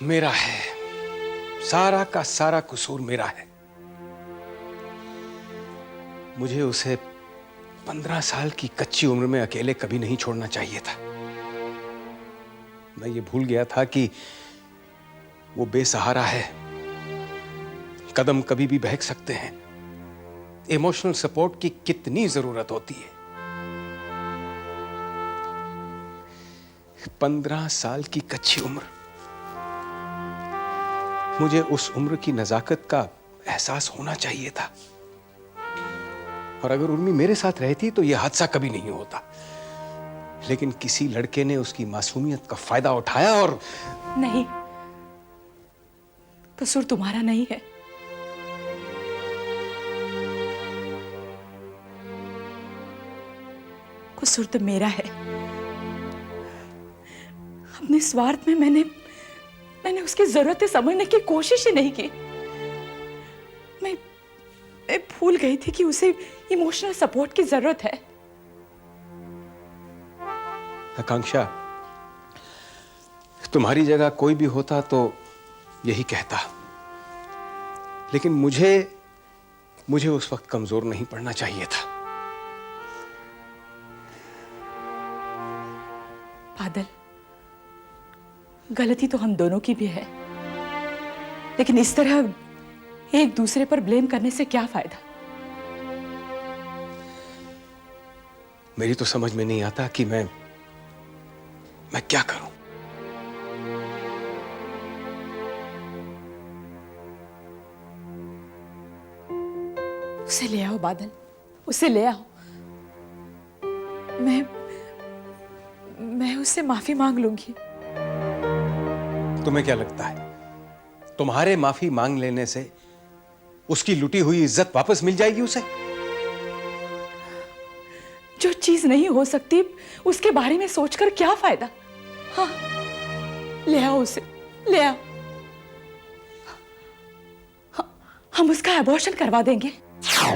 मेरा है, सारा का सारा कसूर मेरा है। मुझे उसे 15 साल की कच्ची उम्र में अकेले कभी नहीं छोड़ना चाहिए था। मैं ये भूल गया था कि वो बेसहारा है, कदम कभी भी बहक सकते हैं। इमोशनल सपोर्ट की कितनी जरूरत होती है। 15 साल की कच्ची उम्र, मुझे उस उम्र की नजाकत का एहसास होना चाहिए था। और अगर उर्मी मेरे साथ रहती तो यह हादसा कभी नहीं होता। लेकिन किसी लड़के ने उसकी मासूमियत का फायदा उठाया और नहीं, कसूर तुम्हारा नहीं है। कसूर तो मेरा है। अपने स्वार्थ में मैंने उसकी जरूरतें समझने की कोशिश ही नहीं की। मैं भूल गई थी कि उसे इमोशनल सपोर्ट की जरूरत है। आकांक्षा, तुम्हारी जगह कोई भी होता तो यही कहता। लेकिन मुझे उस वक्त कमजोर नहीं पड़ना चाहिए था। बादल, गलती तो हम दोनों की भी है, लेकिन इस तरह एक दूसरे पर ब्लेम करने से क्या फायदा। मेरी तो समझ में नहीं आता कि मैं क्या करूं। उसे ले आओ बादल, उसे ले आओ। मैं उससे माफी मांग लूंगी। तुम्हें क्या लगता है, तुम्हारे माफी मांग लेने से उसकी लुटी हुई इज्जत वापस मिल जाएगी उसे? जो चीज नहीं हो सकती उसके बारे में सोचकर क्या फायदा। हाँ, ले आओ उसे, ले आओ। हम उसका अबॉर्शन करवा देंगे। हाँ,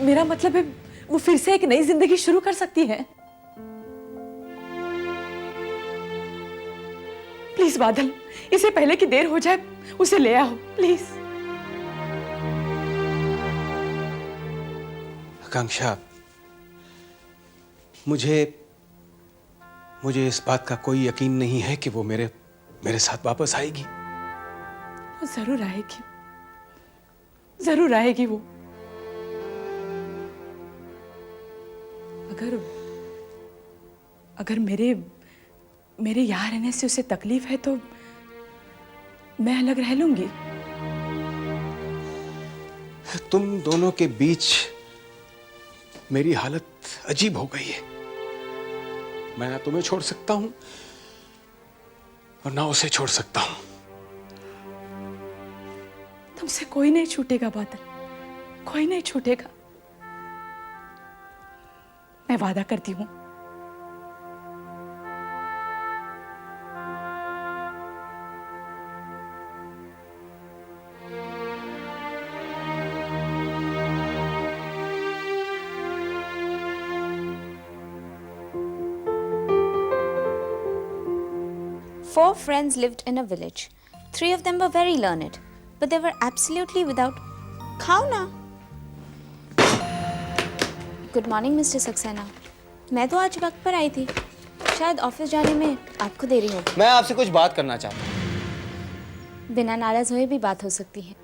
मेरा मतलब है वो फिर से एक नई जिंदगी शुरू कर सकती है। प्लीज बादल, इससे पहले कि देर हो जाए उसे ले आओ प्लीज। आकांक्षा, मुझे इस बात का कोई यकीन नहीं है कि वो मेरे साथ वापस आएगी। वो जरूर आएगी, जरूर आएगी वो। अगर मेरे यहाँ रहने से उसे तकलीफ है तो मैं अलग रह लूंगी। तुम दोनों के बीच मेरी हालत अजीब हो गई है। मैं ना तुम्हें छोड़ सकता हूं और ना उसे छोड़ सकता हूं। तुमसे कोई नहीं छूटेगा बादल, कोई नहीं छूटेगा। मैं वादा करती हूं। Four friends lived in a village. Three of them were very learned, but they were absolutely without खाना। Good morning, Mr. सक्सेना। मैं तो आज वक्त पर आई थी, शायद ऑफिस जाने में आपको देरी होगी। मैं आपसे कुछ बात करना चाहता हूँ। बिना नाराज हुए भी बात हो सकती है।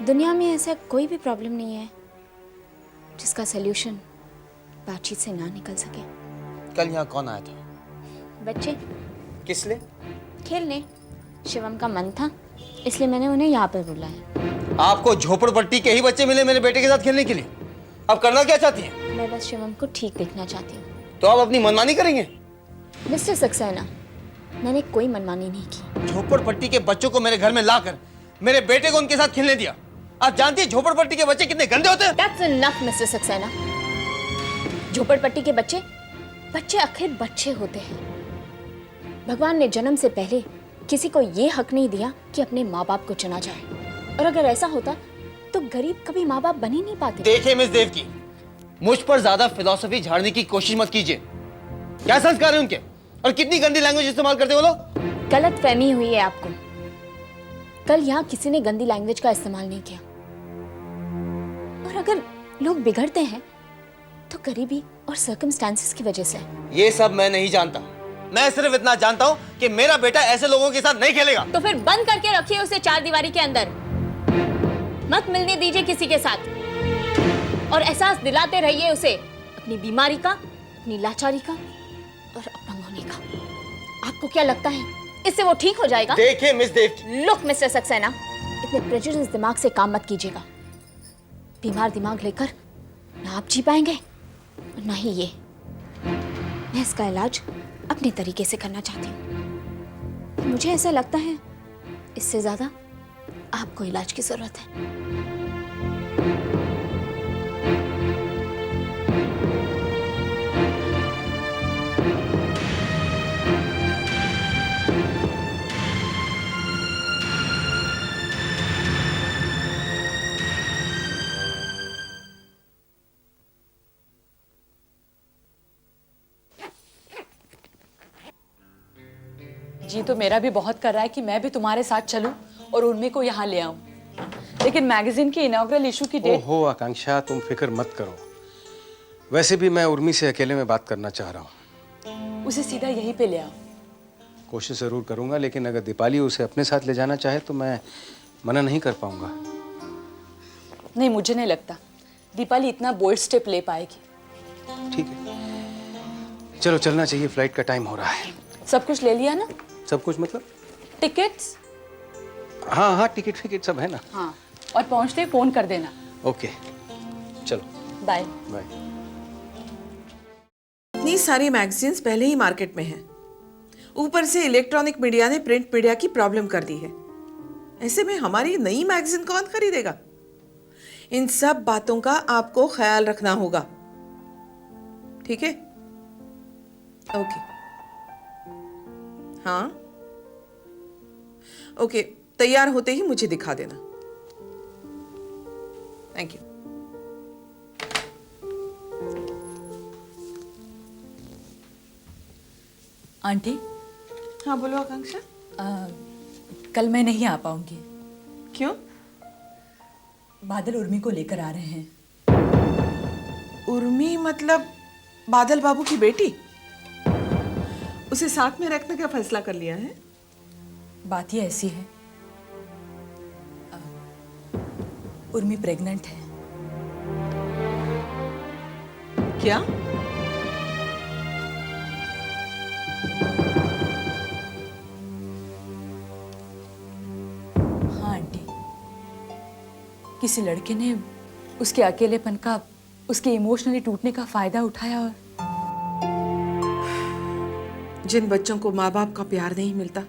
दुनिया में ऐसा कोई भी प्रॉब्लम नहीं है जिसका सल्यूशन बातचीत से ना निकल सके। कल यहाँ कौन आया था? बच्चे। किस लिए? खेलने। शिवम का मन था, इसलिए मैंने उन्हें यहाँ पर बुलाया। आपको झोपड़पट्टी के ही बच्चे मिले मेरे बेटे के साथ खेलने के लिए? अब करना क्या चाहती हैं? मैं बस शिवम को ठीक देखना चाहती हूँ। तो आप अपनी मनमानी करेंगे? मिस्टर सक्सेना, मैंने कोई मनमानी नहीं की। झोपड़पट्टी के बच्चों को मेरे घर में लाकर मेरे बेटे को उनके साथ खेलने दिया। आप जानती हैं झोपड़पट्टी के बच्चे कितने गंदे होते हैं? That's enough, mister Saxena. झोपड़पट्टी के बच्चे आखिर बच्चे होते हैं। भगवान ने जन्म से पहले किसी को ये हक नहीं दिया कि अपने माँ बाप को चुना जाए। और अगर ऐसा होता तो गरीब कभी माँ बाप बन ही नहीं पाते। देखिए मिस देवकी, मुझ पर ज्यादा फिलॉसफी झाड़ने की कोशिश मत कीजिए। क्या संस्कार है उनके, और कितनी गंदी लैंग्वेज इस्तेमाल करते वो लोग। गलत फहमी हुई है आपको। कल यहाँ किसी ने गंदी लैंग्वेज का इस्तेमाल नहीं किया। और अगर लोग बिगड़ते हैं तो गरीबी और सर्कमस्टेंसेस की वजह से। ये सब मैं नहीं जानता। मैं सिर्फ इतना जानता हूँ कि मेरा बेटा ऐसे लोगों के साथ नहीं खेलेगा। तो फिर बंद करके रखिए उसे 4 दीवारी के अंदर, मत मिलने दीजिए किसी के साथ। और एहसास दिलाते रहिए उसे अपनी बीमारी का, अपनी लाचारी का और अपंग होने का। आपको क्या लगता है इससे वो ठीक हो जाएगा? देखिए miss Devki, look mister Saxena, इतने प्रेजुडिस दिमाग से काम मत कीजिएगा। बीमार दिमाग लेकर ना आप जी पाएंगे और ना ही ये। मैं इसका इलाज अपने तरीके से करना चाहती हूँ। मुझे ऐसा लगता है इससे ज्यादा आपको इलाज की जरूरत है। जी तो मेरा भी बहुत कर रहा है कि मैं भी तुम्हारे साथ चलूं और उर्मी को यहाँ ले आऊं, लेकिन मैगजीन की इनॉग्रल इशू की डेट। ओहो आकांक्षा, तुम फिक्र मत करो। वैसे भी मैं उर्मी से अकेले में बात करना चाह रहा हूँ। उसे सीधा यहीं पे ले आओ। कोशिश जरूर करूंगा, लेकिन अगर दीपाली उसे अपने साथ ले जाना चाहे तो मैं मना नहीं कर पाऊंगा। नहीं, मुझे नहीं लगता दीपाली इतना बोल्ड स्टेप ले पाएगी। ठीक है, चलो चलना चाहिए, फ्लाइट का टाइम हो रहा है। सब कुछ ले लिया ना? सब कुछ मतलब? टिकट्स? हाँ हाँ, टिकट फिकट सब है ना। हाँ, और पहुंचते ही फोन कर देना। ओके, चलो बाय बाय। इतनी सारी मैगजीन्स पहले ही मार्केट में हैं। ऊपर से इलेक्ट्रॉनिक मीडिया ने प्रिंट मीडिया की प्रॉब्लम कर दी है। ऐसे में हमारी नई मैगजीन कौन खरीदेगा? इन सब बातों का आपको ख्याल रखना होगा, ठीक है? ओके। हाँ ओके, तैयार होते ही मुझे दिखा देना। Thank you. आंटी। हाँ बोलो आकांक्षा। कल मैं नहीं आ पाऊंगी। क्यों? बादल उर्मी को लेकर आ रहे हैं। उर्मी मतलब बादल बाबू की बेटी? उसे साथ में रखने का फैसला कर लिया है? बात ही ऐसी है, उर्मी प्रेग्नेंट है। क्या? हाँ आंटी, किसी लड़के ने उसके अकेलेपन का, उसके इमोशनली टूटने का फायदा उठाया और जिन बच्चों को माँ बाप का प्यार नहीं मिलता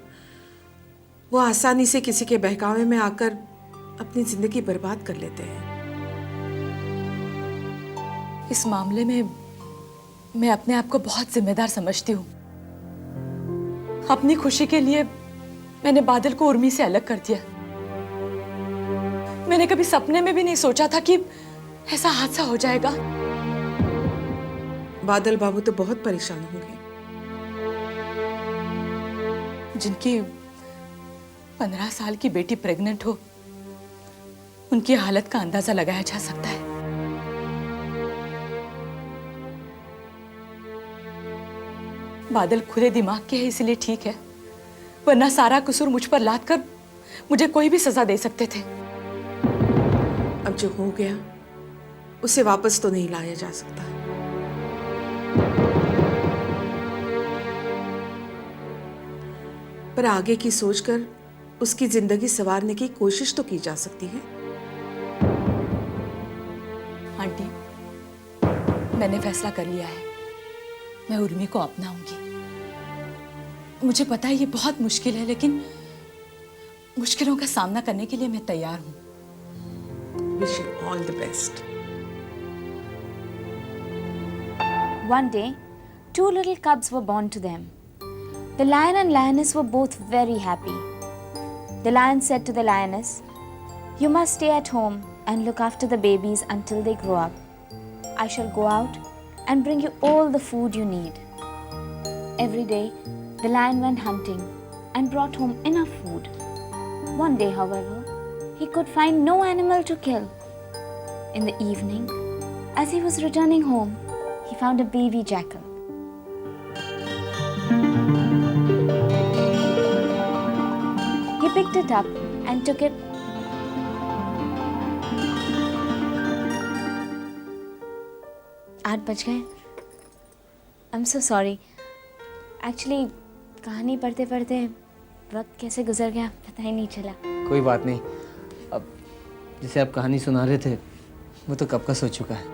वो आसानी से किसी के बहकावे में आकर अपनी जिंदगी बर्बाद कर लेते हैं। इस मामले में मैं अपने आप को बहुत जिम्मेदार समझती हूँ। अपनी खुशी के लिए मैंने बादल को उर्मी से अलग कर दिया। मैंने कभी सपने में भी नहीं सोचा था कि ऐसा हादसा हो जाएगा। बादल बाबू तो बहुत परेशान होंगे। जिनकी 15 साल की बेटी प्रेग्नेंट हो, उनकी हालत का अंदाजा लगाया जा सकता है। बादल खुले दिमाग के हैं इसलिए ठीक है, वरना सारा कसूर मुझ पर लाद कर मुझे कोई भी सजा दे सकते थे। अब जो हो गया उसे वापस तो नहीं लाया जा सकता। पर आगे की सोचकर उसकी जिंदगी संवारने की कोशिश तो की जा सकती है। आंटी, मैंने फैसला कर लिया है, मैं उर्मी को अपनाऊंगी। मुझे पता है ये बहुत मुश्किल है, लेकिन मुश्किलों का सामना करने के लिए मैं तैयार हूं। Wish you all the best. One day, 2 little cubs were born to them. The lion and lioness were both very happy. The lion said to the lioness, "You must stay at home and look after the babies until they grow up. I shall go out and bring you all the food you need." Every day, the lion went hunting and brought home enough food. One day, however, he could find no animal to kill. In the evening, as he was returning home, he found a baby jackal. He picked it up and took it. 8 बज गए. I'm so sorry. Actually, कहानी पढ़ते पढ़ते वक्त कैसे गुजर गया पता ही नहीं चला. कोई बात नहीं। अब जिसे आप कहानी सुना रहे थे वो तो कब का सो चुका है।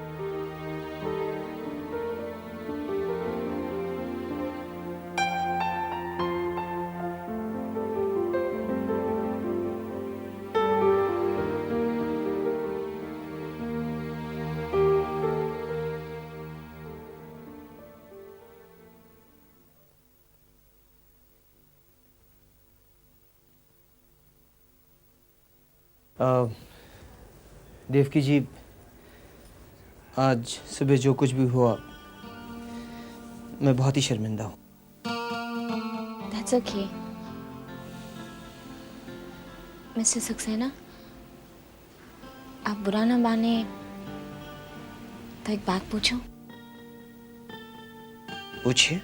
देवकी जी, आज सुबह जो कुछ भी हुआ मैं बहुत ही शर्मिंदा हूँ। That's okay. मिस्टर सक्सेना, आप बुरा ना माने तो एक बात पूछूं? पूछिए।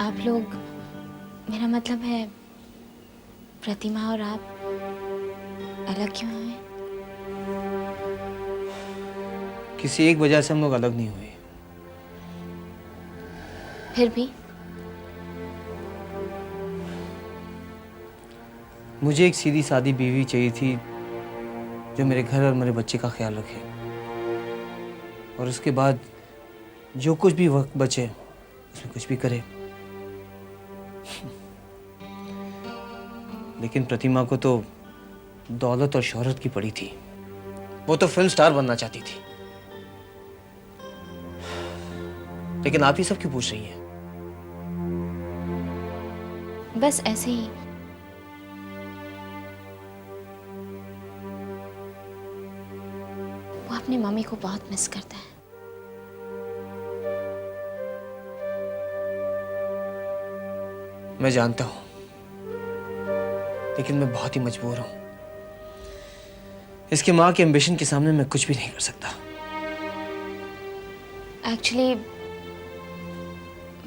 आप लोग, मेरा मतलब है प्रतिमा और आप अलग क्यों हैं? किसी एक वजह से हम लोग अलग नहीं हुए। फिर भी मुझे एक सीधी सादी बीवी चाहिए थी जो मेरे घर और मेरे बच्चे का ख्याल रखे, और उसके बाद जो कुछ भी वक्त बचे उसमें कुछ भी करे। लेकिन प्रतिमा को तो दौलत और शोहरत की पड़ी थी। वो तो फिल्म स्टार बनना चाहती थी। लेकिन आप ये सब क्यों पूछ रही हैं? बस ऐसे ही। वो अपनी मम्मी को बहुत मिस करता है। मैं जानता हूं, लेकिन मैं बहुत ही मजबूर हूं। इसकी माँ के एम्बिशन के सामने मैं कुछ भी नहीं कर सकता। एक्चुअली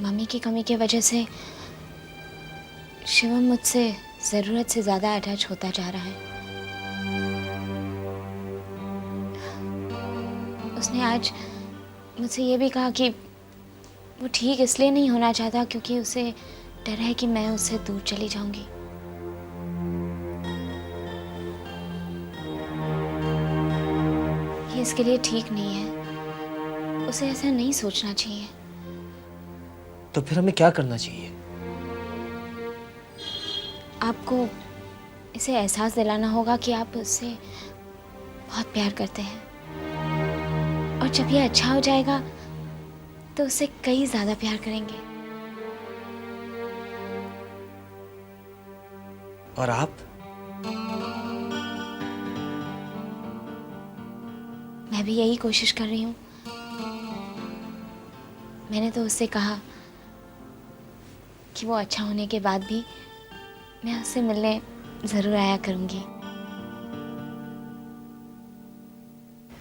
मम्मी की कमी की वजह से शिवम मुझसे ज़रूरत से ज़्यादा अटैच होता जा रहा है। उसने आज मुझसे ये भी कहा कि वो ठीक इसलिए नहीं होना चाहता क्योंकि उसे डर है कि मैं उससे दूर चली जाऊंगी। ये इसके लिए ठीक नहीं है। उसे ऐसा नहीं सोचना चाहिए। तो फिर हमें क्या करना चाहिए? आपको इसे एहसास दिलाना होगा कि आप उससे बहुत प्यार करते हैं, और जब ये अच्छा हो जाएगा तो उससे कई ज्यादा प्यार करेंगे। और आप? मैं भी यही कोशिश कर रही हूँ। मैंने तो उससे कहा कि वो अच्छा होने के बाद भी मैं उससे मिलने जरूर आया करूंगी,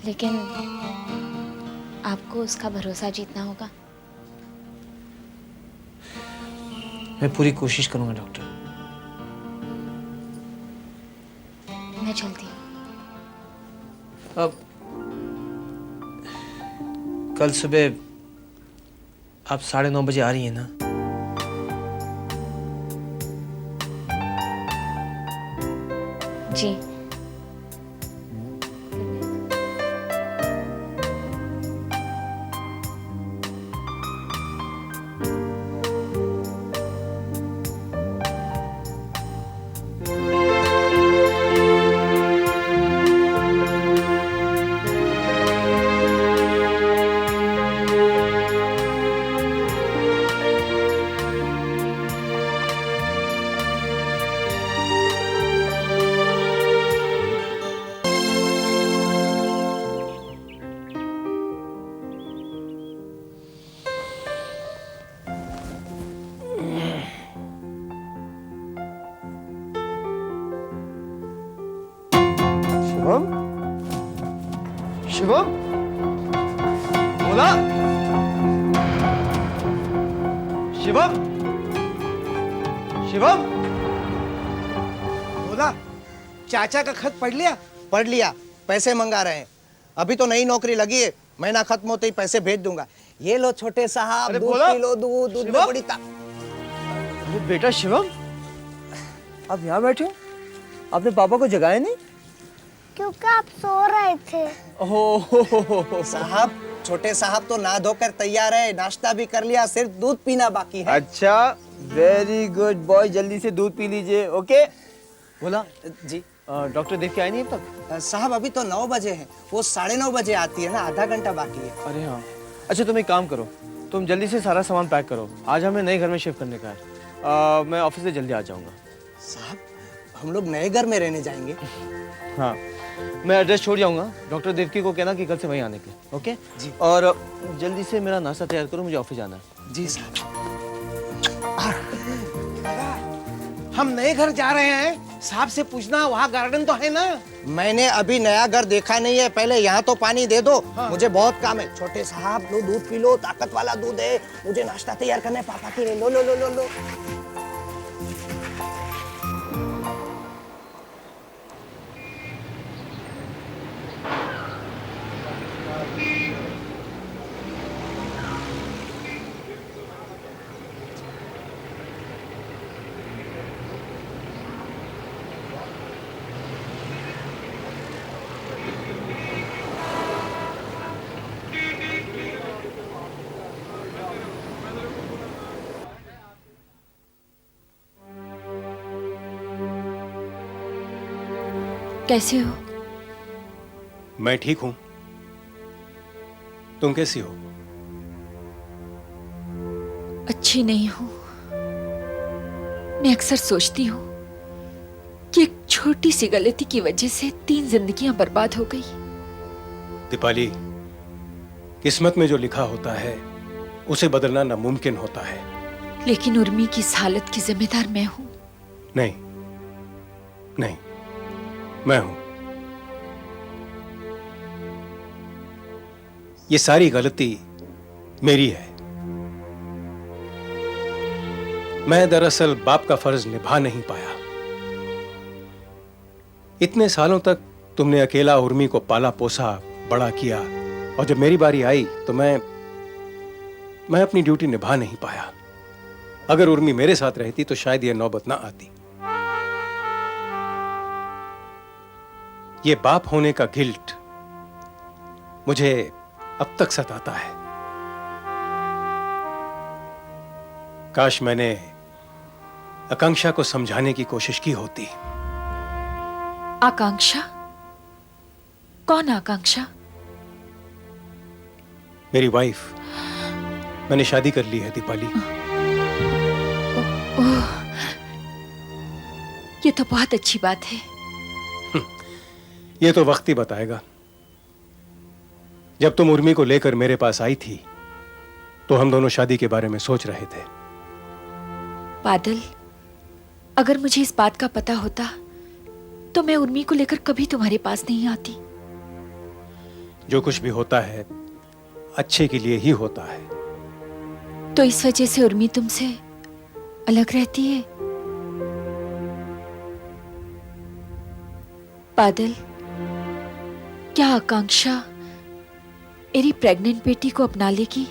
लेकिन आपको उसका भरोसा जीतना होगा। मैं पूरी कोशिश करूंगा डॉक्टर। मैं चलती हूँ। अब कल सुबह आप 9:30 बजे आ रही हैं ना? जी। शिवम, बोला शिवम, शिवम, बोला चाचा का खत पढ़ लिया? पढ़ लिया, पैसे मंगा रहे हैं। अभी तो नई नौकरी लगी है, महीना खत्म होते ही पैसे भेज दूंगा। ये लो छोटे साहब, अरे दूध बोला? पी लो, दूध में शिवम? बड़ी अरे बेटा शिवम, आप यहाँ बैठे हो? आपने पापा को जगाया नहीं? क्योंकि आप सो रहे थे। ओहो, साहब, छोटे साहब तो नहा धोकर तैयार है, नाश्ता भी कर लिया, सिर्फ दूध पीना बाकी है। अच्छा, वेरी गुड बॉय, जल्दी से दूध पी लीजिए। ओके बोला जी डॉक्टर देख के आए नहीं अब तक? साहब, अभी तो 9 बजे हैं, वो 9:30 बजे आती है ना, आधा घंटा बाकी है। अरे हाँ, अच्छा तुम एक काम करो, तुम जल्दी से सारा सामान पैक करो, आज हमें नए घर में शिफ्ट करने का है। मैं ऑफिस से जल्दी आ जाऊंगा। साहब, हम लोग नए घर में रहने जाएंगे। हाँ, मैं एड्रेस छोड़ जाऊंगा, डॉक्टर देवकी को कहना कि कल से वहीं आने के लिए। ओके जी। और जल्दी से मेरा नाश्ता तैयार करो, मुझे ऑफिस जाना है। जी साहब। हम नए घर जा रहे हैं, साहब से पूछना वहाँ गार्डन तो है ना? मैंने अभी नया घर देखा नहीं है, पहले यहाँ तो पानी दे दो। हाँ। मुझे बहुत काम है। छोटे साहब, लो दूध पी लो, ताकत वाला दूध है। मुझे नाश्ता तैयार करना है पापा के लिए। लो लो लो लो लो। कैसे हो? मैं ठीक हूं। तुम कैसी हो? अच्छी नहीं हूं। मैं अक्सर सोचती हूँ कि एक छोटी सी गलती की वजह से 3 जिंदगियां बर्बाद हो गई। दीपाली, किस्मत में जो लिखा होता है उसे बदलना नामुमकिन होता है। लेकिन उर्मी की इस हालत की जिम्मेदार मैं हूं। नहीं नहीं, मैं हूं। ये सारी गलती मेरी है। मैं दरअसल बाप का फर्ज निभा नहीं पाया। इतने सालों तक तुमने अकेला उर्मी को पाला पोसा, बड़ा किया, और जब मेरी बारी आई तो मैं अपनी ड्यूटी निभा नहीं पाया। अगर उर्मी मेरे साथ रहती तो शायद यह नौबत ना आती। ये बाप होने का गिल्ट मुझे अब तक सताता है। काश मैंने आकांक्षा को समझाने की कोशिश की होती। आकांक्षा? कौन आकांक्षा? मेरी वाइफ। मैंने शादी कर ली है दीपाली। ओह, ये तो बहुत अच्छी बात है। ये तो वक्त ही बताएगा। जब तुम उर्मी को लेकर मेरे पास आई थी तो हम दोनों शादी के बारे में सोच रहे थे। बादल, अगर मुझे इस बात का पता होता तो मैं उर्मी को लेकर कभी तुम्हारे पास नहीं आती। जो कुछ भी होता है अच्छे के लिए ही होता है। तो इस वजह से उर्मी तुमसे अलग रहती है? बादल, क्या आकांक्षा मेरी प्रेग्नेंट बेटी को अपना लेगी?